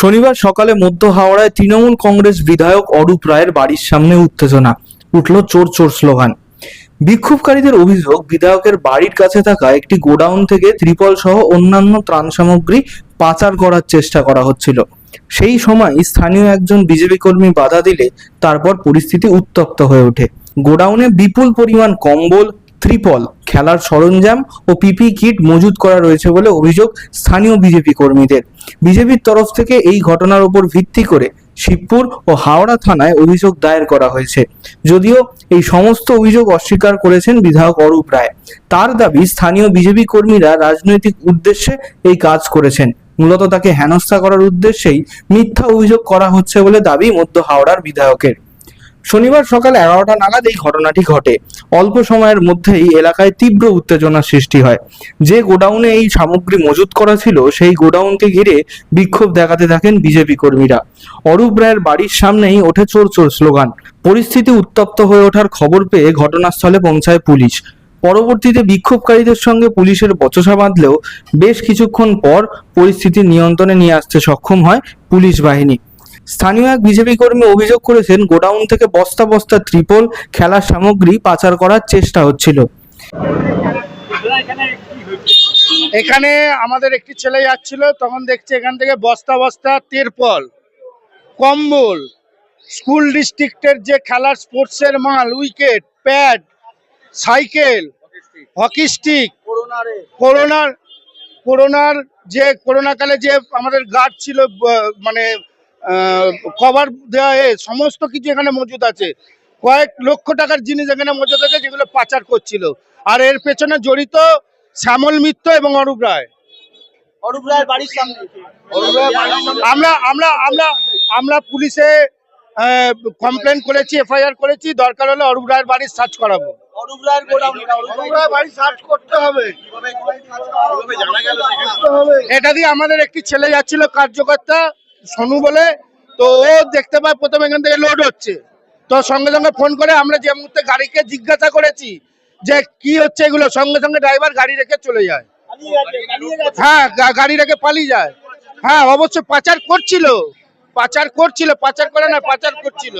শনিবার সকালে মধ্য হাওড়ায় তৃণমূল কংগ্রেস বিধায়ক অরূপ রায়ের বাড়ির সামনে উত্তেজনা, উঠল চোর চোর স্লোগান। বিক্ষোভকারীদের অভিযোগ, বিধায়কের বাড়ির কাছে থাকা একটি গোডাউন থেকে ত্রিপল সহ অন্যান্য ত্রাণ সামগ্রী পাচার করার চেষ্টা করা হচ্ছিল। সেই সময় স্থানীয় একজন বিজেপি কর্মী বাধা দিলে তারপর পরিস্থিতি উত্তপ্ত হয়ে ওঠে। গোডাউনে বিপুল পরিমাণ কম্বল, ত্রিপল, খেলার সরঞ্জাম ও পিপি কিট মজুত করা রয়েছে বলে অভিযোগ স্থানীয় বিজেপি কর্মীদের। বিজেপির তরফ থেকে এই ঘটনার উপর ভিত্তি করে শিবপুর ও হাওড়া থানায় অভিযোগ দায়ের করা হয়েছে। যদিও এই সমস্ত অভিযোগ অস্বীকার করেছেন বিধায়ক অরূপ রায়। তার দাবি, স্থানীয় বিজেপি কর্মীরা রাজনৈতিক উদ্দেশ্যে এই কাজ করেছেন। মূলত তাকে হেনস্থা করার উদ্দেশ্যেই মিথ্যা অভিযোগ করা হচ্ছে বলে দাবি মধ্য হাওড়ার বিধায়কের। শনিবার সকাল 11টা নাগাদ এই ঘটনাটি ঘটে। অল্প সময়ের মধ্যেই এলাকায় তীব্র উত্তেজনার সৃষ্টি হয়। যে গোডাউনে এই সামগ্রী মজুত করা ছিল, সেই গোডাউনকে ঘিরে বিক্ষোভ দেখাতে থাকেন বিজেপি কর্মীরা। অরূপ রায়ের বাড়ির সামনেই ওঠে চোর চোর স্লোগান। পরিস্থিতি উত্তপ্ত হয়ে ওঠার খবর পেয়ে ঘটনাস্থলে পৌঁছায় পুলিশ। পরবর্তীতে বিক্ষোভকারীদের সঙ্গে পুলিশের বচসা বাঁধলেও বেশ কিছুক্ষণ পর পরিস্থিতি নিয়ন্ত্রণে নিয়ে আসতে সক্ষম হয় পুলিশ বাহিনী। স্থানীয় এক বিজেপি কর্মী অভিযোগ করেছেন, গোডাউন থেকে বস্তা বস্তা ত্রিপল, খেলার সামগ্রী পাচার করার চেষ্টা হচ্ছিল। এখানে আমাদের একটি ছেলে যাচ্ছিল, তখন দেখছি এখান থেকে বস্তা বস্তা তিরপল, কম্বল, স্কুল ডিস্ট্রিক্টের যে খেলার স্পোর্টসের মাল, wicket, pad, cycle, hockey stick, করোনার যে করোনাকালে যে আমাদের গার্ড ছিল, মানে কভার দেওয়া, সমস্ত কিছু এখানে মজুদ আছে। কয়েক লক্ষ টাকার জিনিস এখানে মজুদ আছে, যেগুলো পাচার করছিল। আর এর পেছনে জড়িত শ্যামল মিত্র এবং অরূপ রায়। অরূপ রায়ের বাড়ির সামনে আমরা আমরা আমরা আমরা পুলিশে কমপ্লেন করেছি, এফআইআর করেছি। দরকার হলে অরূপ রায়ের বাড়ি সার্চ করাবো। অরূপ রায়ের বাড়ি সার্চ করতে হবে। এটা দিয়ে আমাদের একটি ছেলে যাচ্ছিল, কার্যকর্তা সোনু বলে, তো ও দেখতে পায় প্রথমে এখান থেকে লোড হচ্ছে, তো সঙ্গে সঙ্গে ফোন করে আমরা যে মুহূর্তে গাড়িকে জিজ্ঞাসা করেছি যে কি হচ্ছে এগুলো, সঙ্গে সঙ্গে ড্রাইভার গাড়ি রেখে চলে যায়। হ্যাঁ, গাড়ি রেখে পালিয়ে যায়। হ্যাঁ, অবশ্যই পাচার করছিল, পাচার করে না, পাচার করছিল।